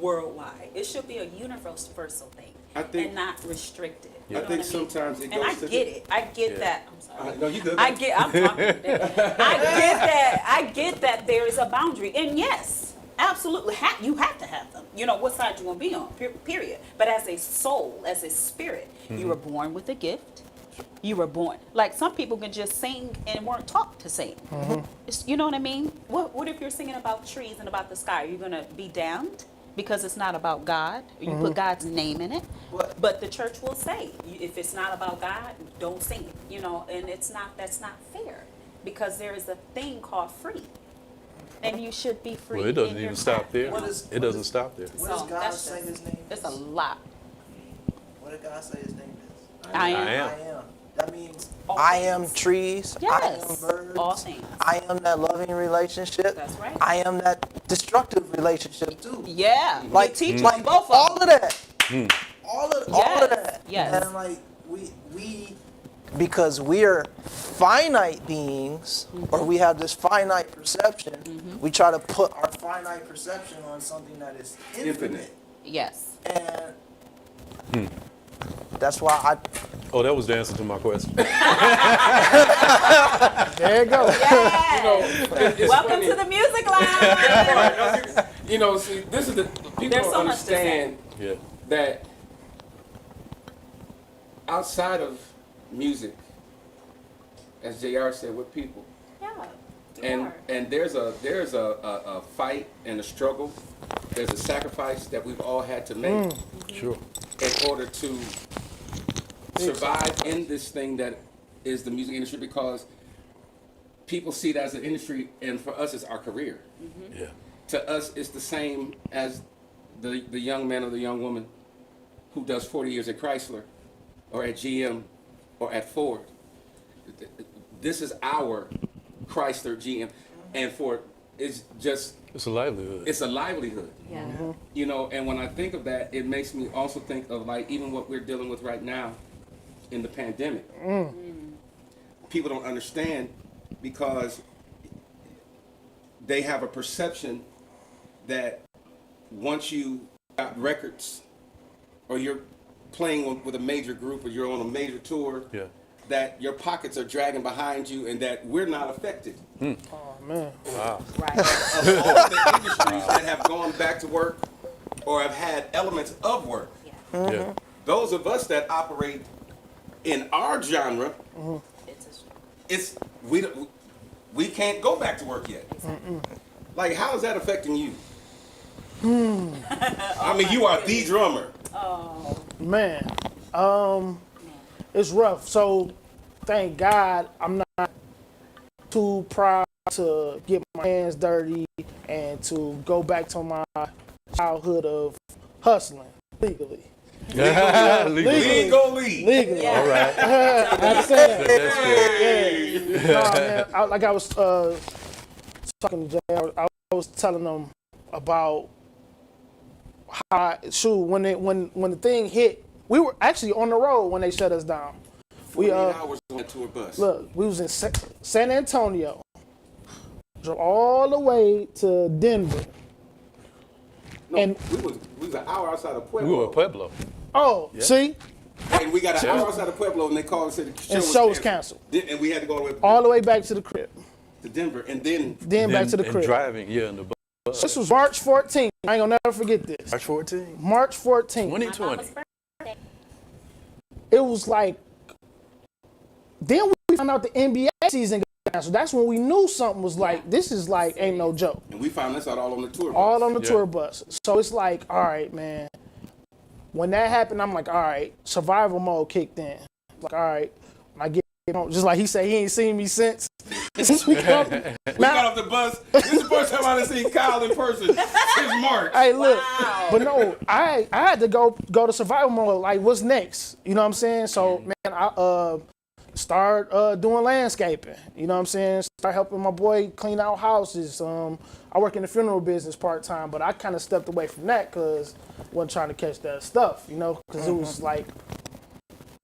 worldwide. It should be a universal thing I think- and not restricted. I You know think what I mean? sometimes it and goes I to get it. I get Yeah. that. I'm sorry. No, you good. I'm talking today. I get that there is a boundary. And yes, absolutely, you have to have them. You know, what side you want to be on, period. But as a soul, as a spirit, you were born with a gift. You were born. Like some people can just sing and weren't taught to sing. You know what I mean? What if you're singing about trees and about the sky? Are you going to be damned? Because it's not about God. You put God's name in it. What? But the church will say, if it's not about God, don't sing it. You know, and that's not fair. because there is a thing called free. And you should be free. Well, it doesn't in your even stop craft. there. What is- It doesn't stop there. What does So, God that's say just- his name It's is? a lot. What did God say his name is? I am. I am. I am. That means All I things. am trees. I Yes. am birds. All things. I am that loving relationship. That's right. I am that destructive relationship too. Yeah. Like, you teach like both of all them. of that. All of Yes, that. yes. And like we because we're finite beings, or we have this finite perception, we try to put our finite perception on something that is infinite. Yes. And that's why I Oh, that was the answer to my question. There you go. Yes. It's Welcome funny. to the music lounge. You know, see, this is the people There's don't so much to say. understand Yeah. that outside of music, as JR said, with people, Yeah. you and are. and there's a fight and a struggle. There's a sacrifice that we've all had to make Sure. in order to survive in this thing that is the music industry, because people see it as an industry, and for us, it's our career. Yeah. To us, it's the same as the young man or the young woman who does 40 years at Chrysler or at GM or at Ford. This is our Chrysler, GM, and Ford. It's just, It's a livelihood. it's a livelihood. Yeah. You know, and when I think of that, it makes me also think of like even what we're dealing with right now in the pandemic. People don't understand because they have a perception that once you got records or you're playing with a major group or you're on a major tour, Yeah. that your pockets are dragging behind you and that we're not affected. Oh man. Wow. Right. Of all the industries that have gone back to work or have had elements of work, Yeah. Yeah. those of us that operate in our genre, It's a struggle. it's we can't go back to work yet. Like, how is that affecting you? I mean, you are the drummer. Oh, Man. man. It's rough. So thank God I'm not too proud to get my hands dirty and to go back to my childhood of hustling legally. We Legally. ain't gonna leave. Legally. Yeah. All right. I'm saying. That's good. No, man, I was talking to Jay, I was telling them about how when the thing hit, we were actually on the road when they shut us down. 48 hours on a tour bus. Look, we was in San Antonio, drove all the way to Denver. No, and- we was an hour outside of We Pueblo. were at Pueblo. Oh, see, And we got an hour outside of Pueblo, and they called and said the And show show was was canceled. And we had to go all the way back to the crib, to Denver, and then then back to the And crib. driving, yeah, in the bus. This was March 14th. I ain't gonna never forget this. March 14, March 14th. 2020. It was like, then we found out the NBA season got canceled. That's when we knew something was like, this is like, ain't no joke. and we found this out all on the tour bus. All on the Yeah. tour bus. So it's like, all right, man. When that happened, I'm like, all right, survival mode kicked in. Like, all right, when I get home, just like he said, he ain't seen me since. Since we got, We got off the bus. This is the first time I've seen Kyle in person since March. hey, look, Wow. but no, I had to go to survival mode. Like, what's next? You know what I'm saying? So, man, I start doing landscaping. You know what I'm saying? Start helping my boy clean out houses. I work in the funeral business part time, but I kind of stepped away from that because I wasn't trying to catch that stuff. You know, because it was like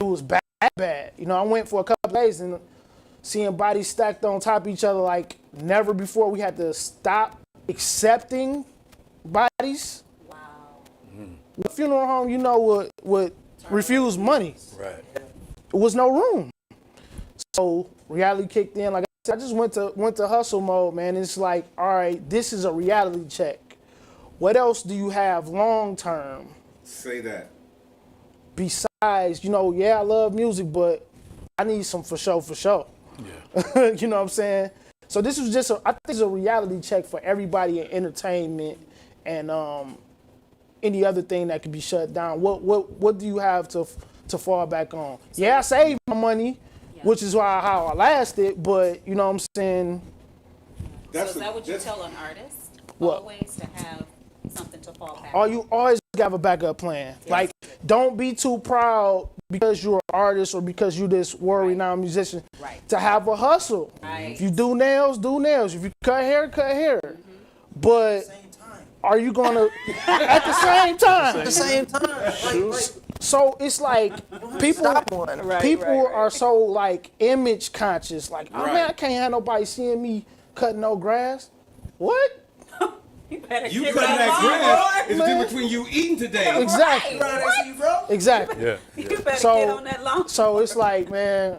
it was bad. You know, I went for a couple days and seeing bodies stacked on top of each other like never before. We had to stop accepting bodies. Wow. The funeral home, you know, would refuse money. Right. There was no room. So reality kicked in. Like I said, I just went to hustle mode, man. It's like, all right, this is a reality check. What else do you have long term Say that. besides, you know, yeah, I love music, but I need some for show. Yeah. You know what I'm saying? So this was just I think it's a reality check for everybody in entertainment and any other thing that could be shut down. What do you have to fall back on? Yeah, I saved my money. Yeah. which is why how I lasted. But you know what I'm saying? So is that what you tell an artist? What? Always to have something to fall back Or on. you always have a backup plan. Like, don't be too proud because you're an artist or because you this world-renowned musician Right. to have a hustle. Right. If you do nails, do nails. If you cut hair, cut hair. But are you gonna at the same time? At the same time, So it's like people stop one. people are so like image conscious. Like, oh man, Right. I can't have nobody seeing me cutting no grass. What? You better You get cutting that grass is the man. difference between you eating today. Exactly. Exactly. Yeah. You better So- get on that lawn. So it's like, man,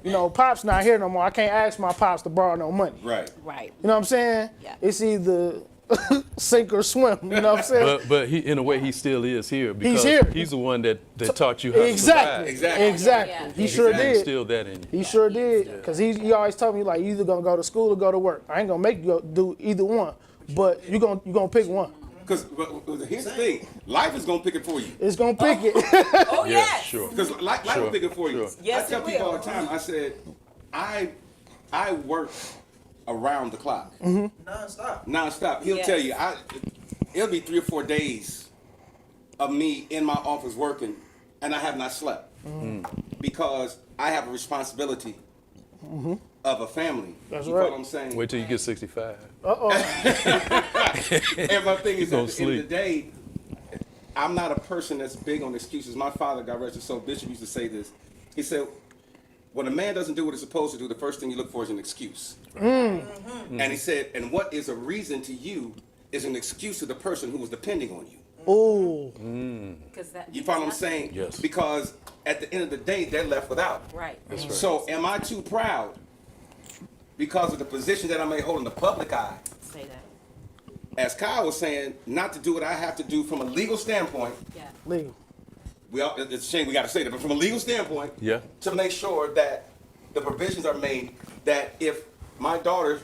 you know, Pop's not here no more. I can't ask my Pops to borrow no money. Right. Right. You know what I'm saying? Yeah. It's either sink or swim. You know what I'm saying? But he, in a way, he still is here because here. he's the one that taught you how to Exactly. survive. Exactly. Yeah. He sure Exactly. did. Instill that in you. He sure did. Because he always told me, like, you either going to go to school or go to work. I ain't going to make you go do either one. But you gonna pick one. Because here's the thing, life is gonna pick it for you. It's going to pick it. Oh, Yeah, yes. sure. Because life will pick it for you. Sure. Yes, I tell it people will. all the time. I said, I work around the clock, nonstop. He'll Yes. tell you, it'll be 3 or 4 days of me in my office working, and I have not slept because I have a responsibility of a family. That's you right. know what I'm saying? Wait till you get 65. And my thing is, gonna at the end of the sleep. day, I'm not a person that's big on excuses. My father, God rest his soul, Bishop used to say this. He said, when a man doesn't do what he's supposed to do, the first thing you look for is an excuse. And he said, and what is a reason to you is an excuse to the person who was depending on you. Ooh. Because that You follow what I'm means saying? Yes. Because at the end of the day, they're left without. nothing. Right. That's right. So am I too proud because of the position that I may hold in the public eye? Say that. As Kyle was saying, not to do what I have to do from a legal standpoint. Yeah. Legal. It's a shame we got to say that, but from a legal standpoint, Yeah. to make sure that the provisions are made that if my daughters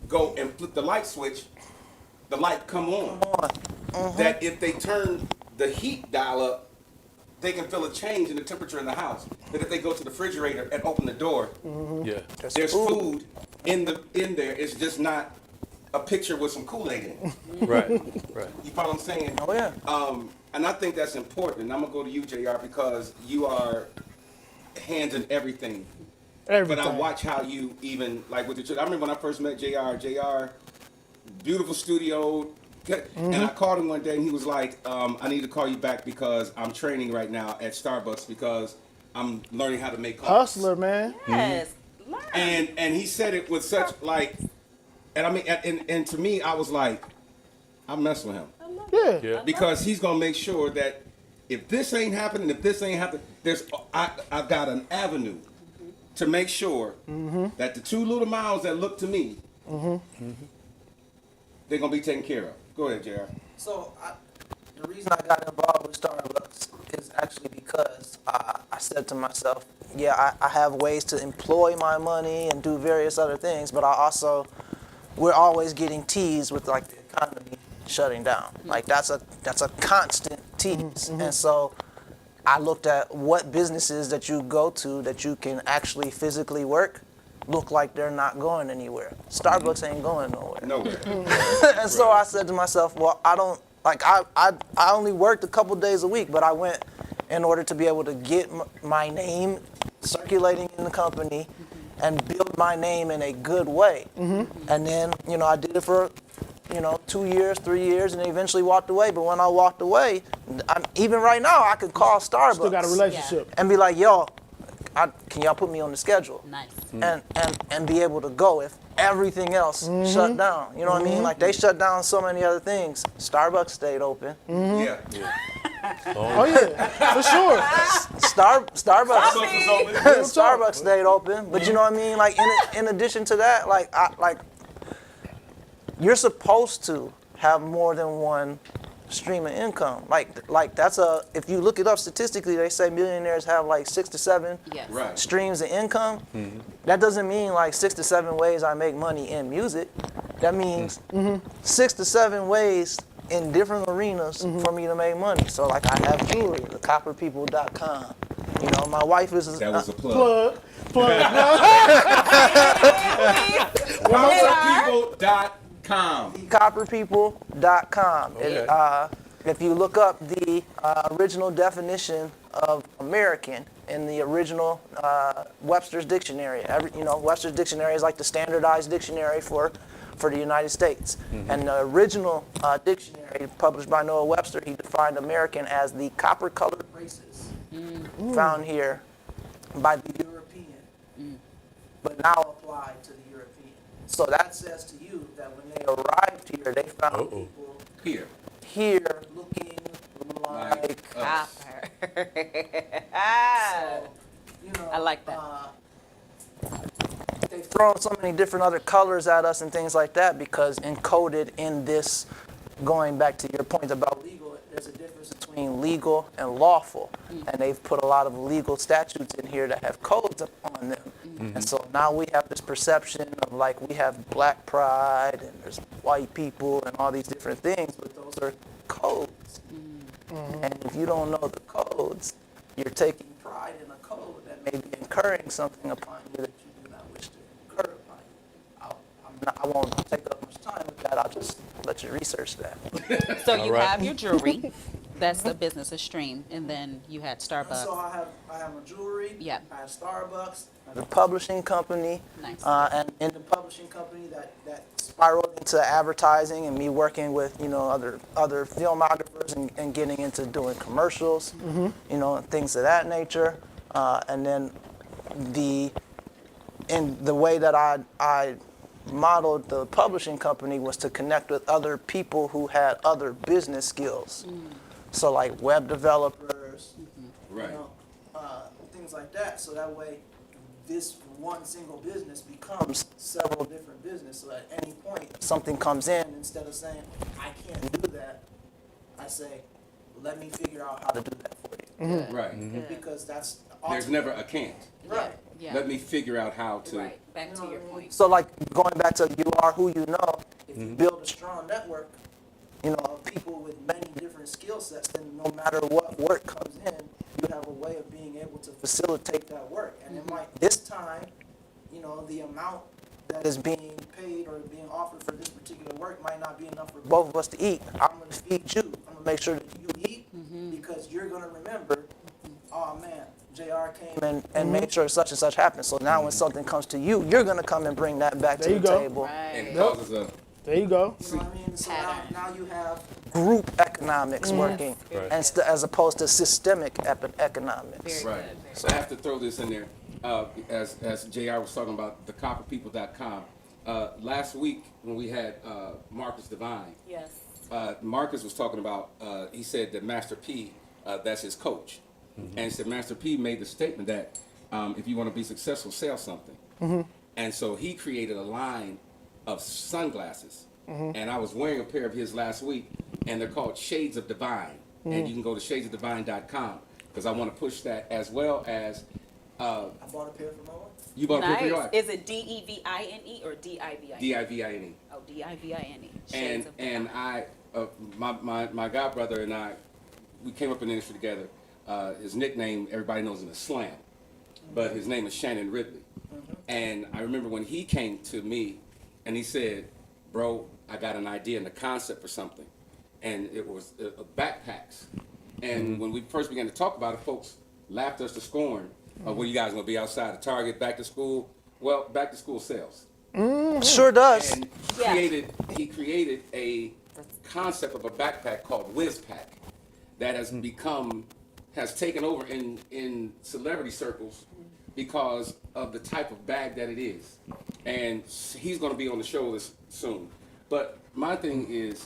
go and flip the light switch, the light come on. That if they turn the heat dial up, they can feel a change in the temperature in the house. That if they go to the refrigerator and open the door, Yeah. there's food in there. It's just not a picture with some Kool-Aid in it. Right. Right. You follow what I'm saying? Oh, yeah. And I think that's important. And I'm gonna go to you, JR, because you are hands in everything. Everything. But I watch how you even like with the children. I remember when I first met JR. JR, beautiful studio. And I called him one day and he was like, I need to call you back because I'm training right now at Starbucks because I'm learning how to make coffee. Hustler, man. Yes. Learn. And he said it with such like, and I mean, and to me, I was like, I mess with him. Yeah. Yeah. Because he's gonna make sure that if this ain't happening, if this ain't happening, I've got an avenue to make sure that the 2 little mouths that look to me, they're gonna be taken care of. Go ahead, JR. So the reason I got involved with Starbucks is actually because I said to myself, yeah, I have ways to employ my money and do various other things, but we're always getting teased with like the economy shutting down. Like that's a constant tease. And so I looked at what businesses that you go to that you can actually physically work look like they're not going anywhere. Starbucks ain't going nowhere. Nowhere. And so I said to myself, well, I only worked a couple days a week, but I went in order to be able to get my name circulating in the company and build my name in a good way. And then, I did it for, 2 years, 3 years, and then eventually walked away. But when I walked away, even right now, I could call Starbucks Still got a relationship. and be like, yo, can y'all put me on the schedule? Nice. And be able to go if everything else shut down. You know what I mean? Like they shut down so many other things. Starbucks stayed open. Yeah. Oh yeah, for sure. Starbucks was open. Starbucks stayed open. But you know what I mean? Like in addition to that, like you're supposed to have more than one stream of income. Like that's if you look it up statistically, they say millionaires have like 6 to 7 Yes. Right. streams of income. That doesn't mean like 6 to 7 ways I make money in music. That means 6 to 7 ways in different arenas for me to make money. So like I have jewelry, thecopperpeople.com. You know, my wife is That was a plug. Plug. CopperPeople.com. copperpeople.com. Okay. If you look up the original definition of American in the original Webster's Dictionary, Webster's Dictionary is like the standardized dictionary for the United States. And the original dictionary published by Noah Webster, he defined American as the copper-colored races found here by the European, but now applied to the European. So that says to you that when they arrived here, they found people here looking like us. Copper. So, I like that. They've thrown so many different other colors at us and things like that because encoded in this, going back to your point about legal, there's a difference between legal and lawful. And they've put a lot of legal statutes in here that have codes on them. And so now we have this perception of like we have black pride and there's white people and all these different things, but those are codes. And if you don't know the codes, you're taking pride in a code that may be incurring something upon you that you do not wish to incur upon you. I won't take up much time with that. I'll just let you research that. So you right. have your jewelry. That's the business of Stream, and then you had Starbucks. So I have my jewelry. Yeah. I have Starbucks. I have a publishing company. Nice. And in the publishing company that spiraled into advertising and me working with other filmographers and getting into doing commercials, and things of that nature. And then the way that I modeled the publishing company was to connect with other people who had other business skills. So like web developers, Right. things like that. So that way, this one single business becomes several different businesses. So at any point, something comes in, instead of saying, I can't do that, I say, let me figure out how to do that for you. Right. Because that's There's never a can't. right. Yeah. Let me figure out how to. Right. Back to your point. So like going back to you are who you know, if you build a strong network, of people with many different skill sets, then no matter what work comes in, you have a way of being able to facilitate that work. And it might, this time, the amount that is being paid or being offered for this particular work might not be enough for both of us to eat. I'm going to feed you. I'm going to make sure that you eat because you're going to remember, oh man, JR came and made sure such and such happened. So now when something comes to you, you're going to come and bring that back There to you the go. table. And Right. causes a. There you go. You know what I mean? So Pattern. now you have group economics working Right. as opposed to systemic economics. Very Right. good. Very So I have to throw this in there. As JR was talking about the copperpeople.com. Last week when we had Marcus Divine, Yes. Marcus was talking about, he said that Master P, that's his coach. And he said Master P made the statement that if you want to be successful, sell something. And so he created a line of sunglasses. And I was wearing a pair of his last week, and they're called Shades of Divine. And you can go to shadesofdivine.com because I want to push that, as well as I bought a pair for my wife. you bought a pair for your Nice. wife. Is it DEVINE or DIVINE? DIVINE. Oh, DIVINE. And Shades of and Divine. my god brother and I, we came up in the industry together. His nickname everybody knows him as Slam, but his name is Shannon Ridley. And I remember when he came to me, and he said, "Bro, I got an idea and a concept for something," and it was backpacks. And when we first began to talk about it, folks laughed us to scorn. What are you guys gonna be outside of Target, back to school? Well, back to school sales. Sure does. And Yeah. he created a concept of a backpack called Whiz Pack that has taken over in celebrity circles because of the type of bag that it is. And he's going to be on the show this soon. But my thing is,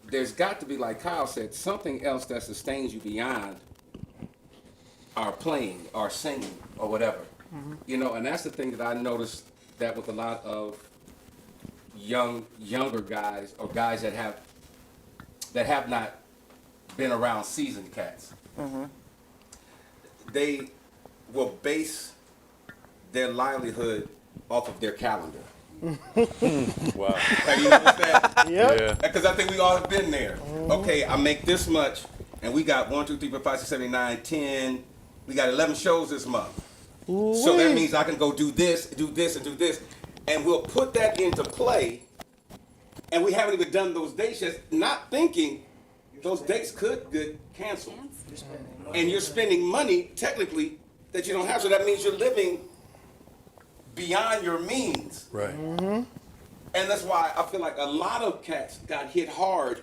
there's got to be, like Kyle said, something else that sustains you beyond our playing, our singing, or whatever. And that's the thing that I noticed that with a lot of younger guys or guys that have not been around seasoned cats. They will base their livelihood off of their calendar. Wow. Have you noticed that? Yep. Yeah. Because I think we all have been there. Okay, I make this much, and we got 1, 2, 3, 4, 5, 6, 7, 8, 9, 10, We got 11 shows this month. So Ooh-wee. that means I can go do this, and do this. And we'll put that into play. And we haven't even done those dates yet, not thinking those dates could get canceled. And you're spending money, technically, that you don't have. So that means you're living beyond your means. Right. And that's why I feel like a lot of cats got hit hard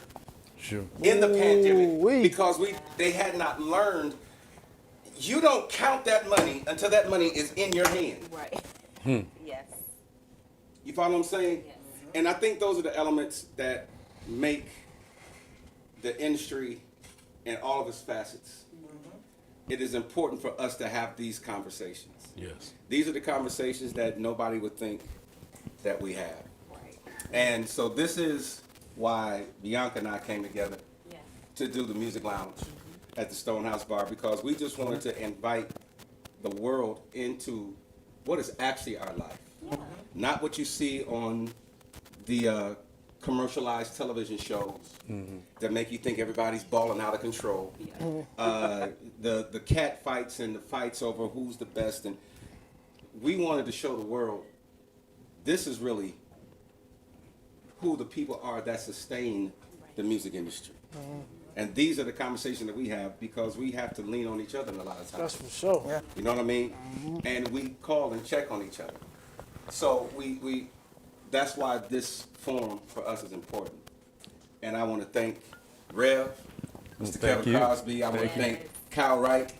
Sure. in the pandemic Ooh-wee. because they had not learned. You don't count that money until that money is in your hand. Right. Yes. You follow what I'm saying? Yes. And I think those are the elements that make the industry and all of its facets. It is important for us to have these conversations. Yes. These are the conversations that nobody would think that we have. Right. And so this is why Bianca and I came together Yeah. to do the music lounge at the Stonehouse Bar, because we just wanted to invite the world into what is actually our life. Yeah. Not what you see on the commercialized television shows that make you think everybody's balling out of control. Yeah. The cat fights and the fights over who's the best. And we wanted to show the world this is really who the people are that sustain the music industry. And these are the conversations that we have, because we have to lean on each other in a lot of That's times. for sure. Yeah. You know what I mean? And we call and check on each other. So we that's why this forum for us is important. And I want to thank Rev, Mr. Thank Kevin you. Crosby. I want to Thank thank Kyle Wright.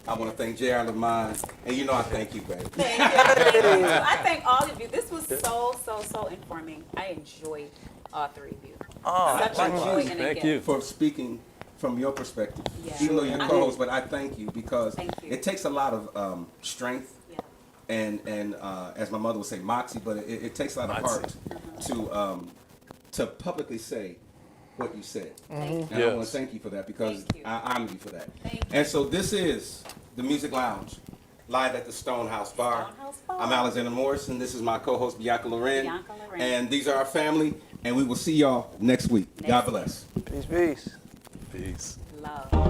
I want to thank J.R. Lamont. And you know I thank you, baby. Thank you. I thank all of you. This was so informing. I enjoyed all three of you. Oh, Such a joy and a Thank gift. you. For speaking from your perspective. Yeah. Even though you're I- co-host, but I thank you because Thank you. it takes a lot of strength Yeah. and as my mother would say, moxie, but it takes a lot of heart to publicly say what you said. Thank you. And I want Yes. to thank you for that, because Thank you. I honor you for that. Thank you. And so this is the Music Lounge, live at the Stonehouse Bar. Stonehouse Bar. I'm Alexander Morris, and this is my co-host Bianca Loren. Bianca Loren. And these are our family, and we will see y'all next week. God Next bless. peace, peace. Peace. Love.